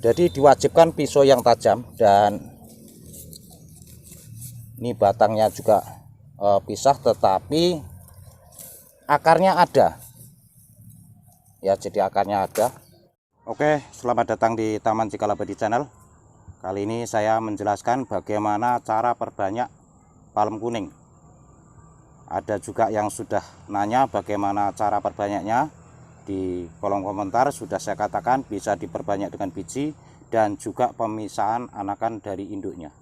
Jadi diwajibkan pisau yang tajam, dan ini batangnya juga pisah tetapi akarnya ada ya, jadi akarnya ada. Oke, selamat datang di Taman Cikalabadi Channel. Kali ini saya menjelaskan bagaimana cara perbanyak palem kuning. Ada juga yang sudah nanya bagaimana cara perbanyaknya. Di kolom komentar sudah saya katakan bisa diperbanyak dengan biji dan juga pemisahan anakan dari induknya.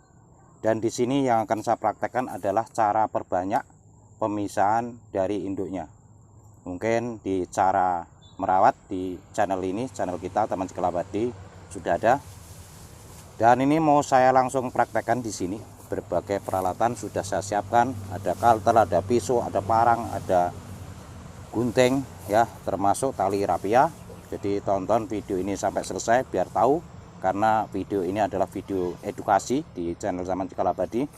Dan di sini yang akan saya praktekkan adalah cara perbanyak pemisahan dari induknya. Mungkin di cara merawat di channel ini, channel kita Taman Cikalabadi sudah ada. Dan ini mau saya langsung praktekkan di sini. Berbagai peralatan sudah saya siapkan, ada kalter, ada pisau, ada parang, ada gunting ya, termasuk tali rapia. Jadi tonton video ini sampai selesai biar tahu, karena video ini adalah video edukasi di channel Taman Cikalabadi.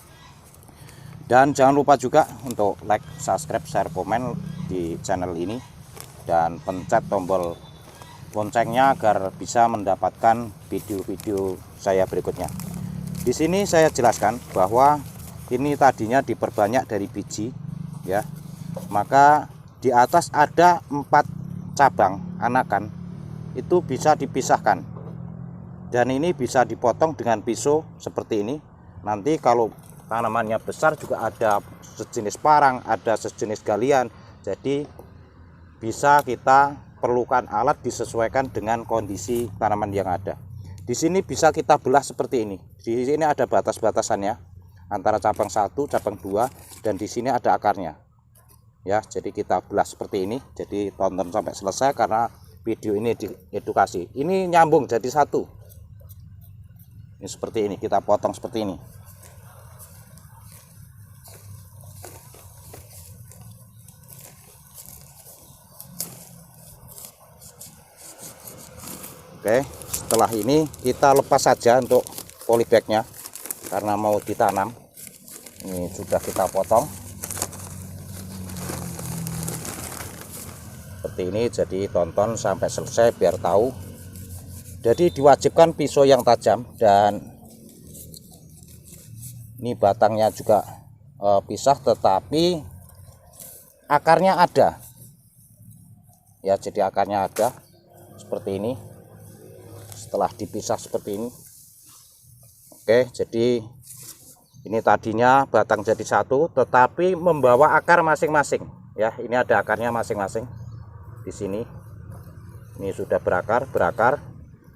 Dan jangan lupa juga untuk like, subscribe, share, komen di channel ini, dan pencet tombol loncengnya agar bisa mendapatkan video-video saya berikutnya. Di sini saya jelaskan bahwa ini tadinya diperbanyak dari biji ya, maka di atas ada 4 cabang anakan, itu bisa dipisahkan, dan ini bisa dipotong dengan pisau seperti ini. Nanti kalau tanamannya besar juga ada sejenis parang, ada sejenis galian, jadi bisa kita perlukan alat disesuaikan dengan kondisi tanaman yang ada. Di sini bisa kita belah seperti ini. Di sini ada batas-batasannya antara cabang 1, cabang 2, dan di sini ada akarnya. Ya, jadi kita belah seperti ini. Jadi tonton sampai selesai karena video ini edukasi. Ini nyambung jadi satu. Ini seperti ini, kita potong seperti ini. Oke, setelah ini kita lepas saja untuk polybagnya karena mau ditanam. Ini sudah kita potong seperti ini, jadi tonton sampai selesai biar tahu. Jadi diwajibkan pisau yang tajam, dan ini batangnya juga pisah tetapi akarnya ada ya, jadi akarnya ada seperti ini setelah dipisah seperti ini. Oke, jadi ini tadinya batang jadi satu tetapi membawa akar masing-masing ya. Ini ada akarnya masing-masing di sini. Ini sudah berakar,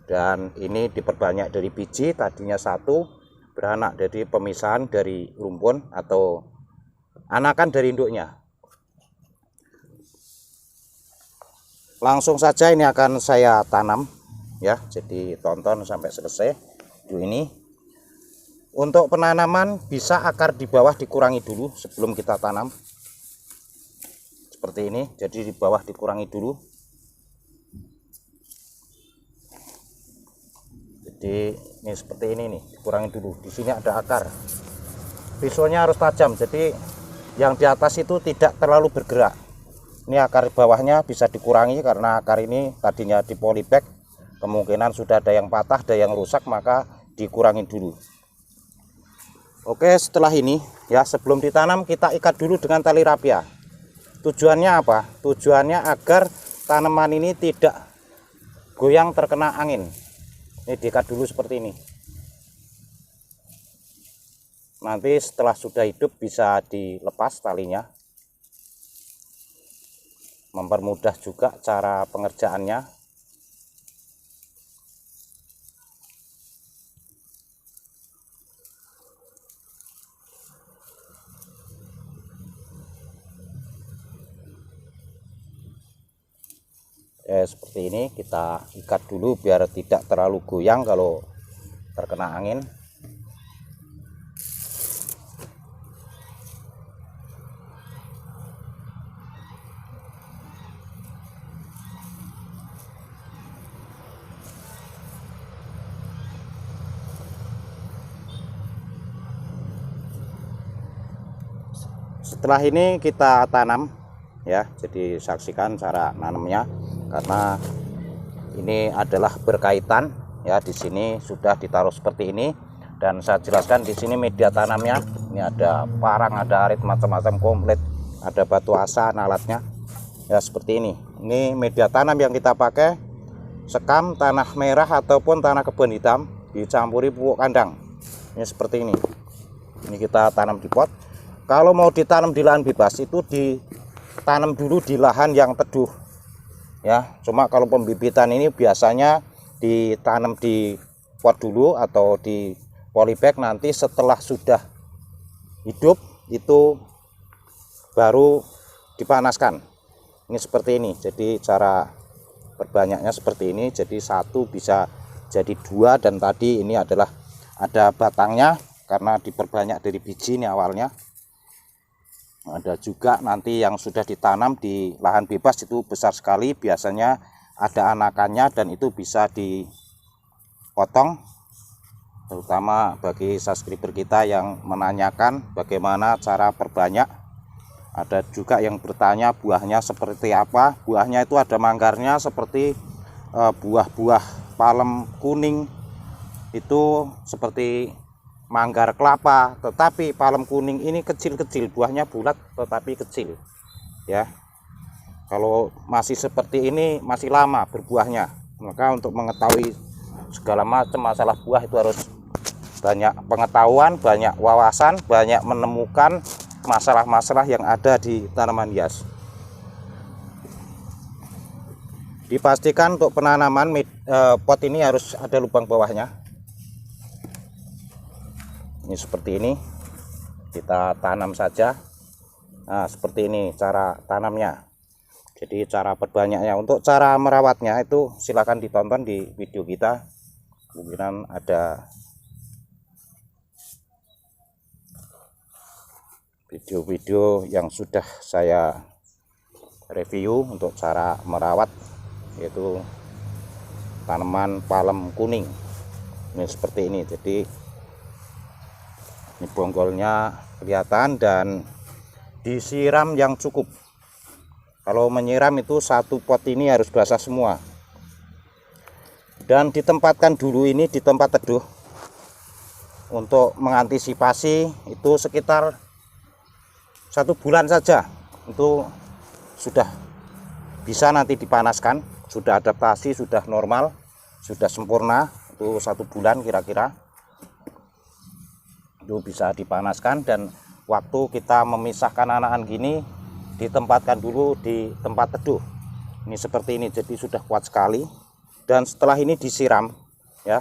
dan ini diperbanyak dari biji, tadinya satu beranak dari pemisahan dari rumpun atau anakan dari induknya. Langsung saja ini akan saya tanam ya, jadi tonton sampai selesai video ini. Untuk penanaman bisa akar di bawah dikurangi dulu sebelum kita tanam seperti ini, jadi di bawah dikurangi dulu. Jadi ini seperti ini nih, dikurangi dulu. Di sini ada akar, pisaunya harus tajam, jadi yang di atas itu tidak terlalu bergerak. Ini akar bawahnya bisa dikurangi karena akar ini tadinya di polybag, kemungkinan sudah ada yang patah, ada yang rusak, maka dikurangi dulu. Oke, setelah ini ya, sebelum ditanam kita ikat dulu dengan tali rapia. Tujuannya apa? Tujuannya agar tanaman ini tidak goyang terkena angin. Ini diikat dulu seperti ini. Nanti setelah sudah hidup bisa dilepas talinya. Mempermudah juga cara pengerjaannya. Seperti ini kita ikat dulu biar tidak terlalu goyang kalau terkena angin. Setelah ini kita tanam ya, jadi saksikan cara nanamnya karena ini adalah berkaitan Ya, di sini sudah ditaruh seperti ini, dan saya jelaskan di sini media tanamnya. Ini ada parang, ada arit, macam-macam komplit, ada batu asan alatnya. Ya, seperti ini. Ini media tanam yang kita pakai, sekam, tanah merah ataupun tanah kebun hitam dicampuri pupuk kandang. Ini seperti ini. Ini kita tanam di pot. Kalau mau ditanam di lahan bebas itu ditanam dulu di lahan yang teduh. Ya, cuma kalau pembibitan ini biasanya ditanam di pot dulu atau di polybag, nanti setelah sudah hidup itu baru dipanaskan. Ini seperti ini. Jadi cara perbanyaknya seperti ini. Jadi satu bisa jadi dua, dan tadi ini adalah ada batangnya karena diperbanyak dari biji ini awalnya. Ada juga nanti yang sudah ditanam di lahan bebas itu besar sekali, biasanya ada anakannya dan itu bisa dipotong, terutama bagi subscriber kita yang menanyakan bagaimana cara perbanyak. Ada juga yang bertanya buahnya seperti apa. Buahnya itu ada manggarnya seperti buah-buah palem kuning, itu seperti manggar kelapa, tetapi palem kuning ini kecil-kecil, buahnya bulat tetapi kecil ya. Kalau masih seperti ini masih lama berbuahnya. Maka untuk mengetahui segala macam masalah buah itu harus banyak pengetahuan, banyak wawasan, banyak menemukan masalah-masalah yang ada di tanaman hias. Dipastikan untuk penanaman pot ini harus ada lubang bawahnya. Ini seperti ini, kita tanam saja. Nah, seperti ini cara tanamnya. Jadi cara perbanyaknya. Untuk cara merawatnya itu silakan ditonton di video kita. Kemungkinan ada video-video yang sudah saya review untuk cara merawat, yaitu tanaman palem kuning. Ini seperti ini. Jadi ini bonggolnya kelihatan dan disiram yang cukup. Kalau menyiram itu satu pot ini harus basah semua. Dan ditempatkan dulu ini di tempat teduh. Untuk mengantisipasi itu sekitar 1 bulan saja itu sudah bisa nanti dipanaskan, sudah adaptasi, sudah normal, sudah sempurna. Itu 1 bulan kira-kira itu bisa dipanaskan. Dan waktu kita memisahkan anakan gini ditempatkan dulu di tempat teduh. Ini seperti ini, jadi sudah kuat sekali. Dan setelah ini disiram ya.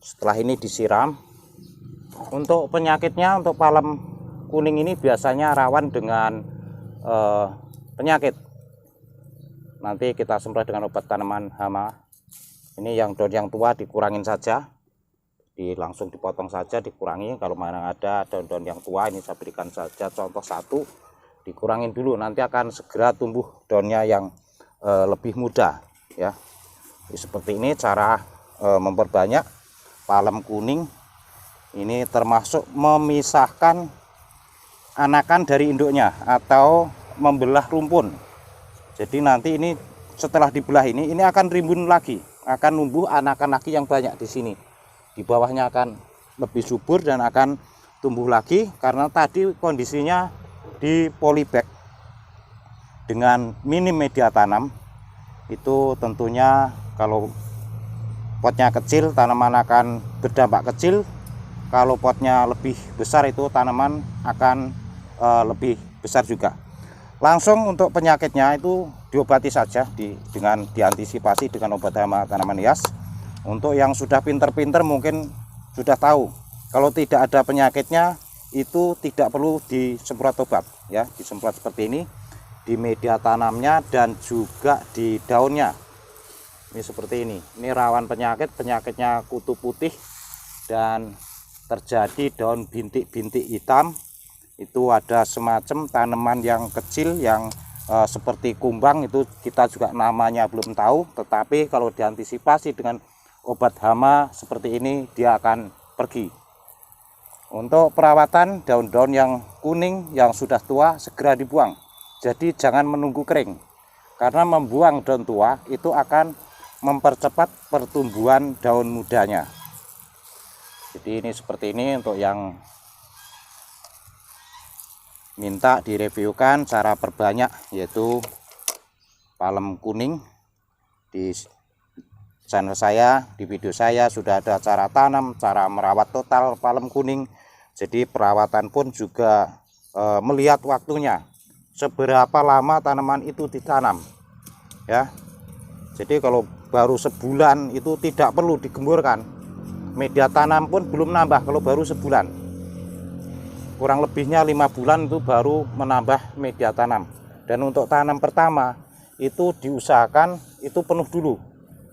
Setelah ini disiram. Untuk penyakitnya, untuk palem kuning ini biasanya rawan dengan penyakit. Nanti kita semprot dengan obat tanaman hama. Ini yang daun yang tua dikurangin saja. Langsung dipotong saja, dikurangi. Kalau mana ada daun-daun yang tua, ini saya berikan saja contoh 1, dikurangin dulu, nanti akan segera tumbuh daunnya yang lebih muda ya. Seperti ini cara memperbanyak palem kuning. Ini termasuk memisahkan anakan dari induknya atau membelah rumpun. Jadi nanti ini setelah dibelah ini akan rimbun lagi, akan numbuh anakan lagi yang banyak di sini. Di bawahnya akan lebih subur dan akan tumbuh lagi, karena tadi kondisinya di polybag dengan minim media tanam. Itu tentunya kalau potnya kecil tanaman akan berdampak kecil, kalau potnya lebih besar itu tanaman akan lebih besar juga. Langsung untuk penyakitnya itu diobati saja dengan diantisipasi dengan obat hama tanaman hias. Untuk yang sudah pinter-pinter mungkin sudah tahu, kalau tidak ada penyakitnya itu tidak perlu disemprot obat ya. Disemprot seperti ini di media tanamnya dan juga di daunnya. Ini seperti ini. Ini rawan penyakit, penyakitnya kutu putih dan terjadi daun bintik-bintik hitam. Itu ada semacam tanaman yang kecil yang seperti kumbang, itu kita juga namanya belum tahu, tetapi kalau diantisipasi dengan obat hama seperti ini dia akan pergi. Untuk perawatan daun-daun yang kuning yang sudah tua segera dibuang. Jadi jangan menunggu kering, karena membuang daun tua itu akan mempercepat pertumbuhan daun mudanya. Jadi ini seperti ini untuk yang minta direviewkan cara perbanyak, yaitu palem kuning. Di channel saya, di video saya sudah ada cara tanam, cara merawat total palem kuning. Jadi perawatan pun juga melihat waktunya, seberapa lama tanaman itu ditanam ya. Jadi kalau baru sebulan itu tidak perlu digemburkan, media tanam pun belum nambah kalau baru sebulan. Kurang lebihnya 5 bulan itu baru menambah media tanam. Dan untuk tanam pertama itu diusahakan itu penuh dulu,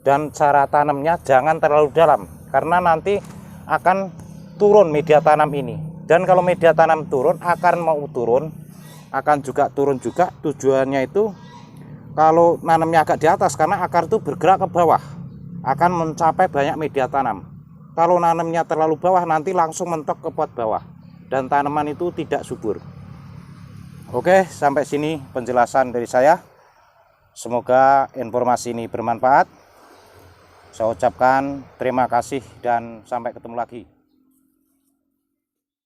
dan cara tanamnya jangan terlalu dalam karena nanti akan turun media tanam ini. Dan kalau media tanam turun, akar mau turun akan juga turun juga. Tujuannya itu kalau nanamnya agak di atas, karena akar itu bergerak ke bawah akan mencapai banyak media tanam. Kalau nanamnya terlalu bawah nanti langsung mentok ke pot bawah dan tanaman itu tidak subur. Oke, sampai sini penjelasan dari saya. Semoga informasi ini bermanfaat. Saya ucapkan terima kasih dan sampai ketemu lagi.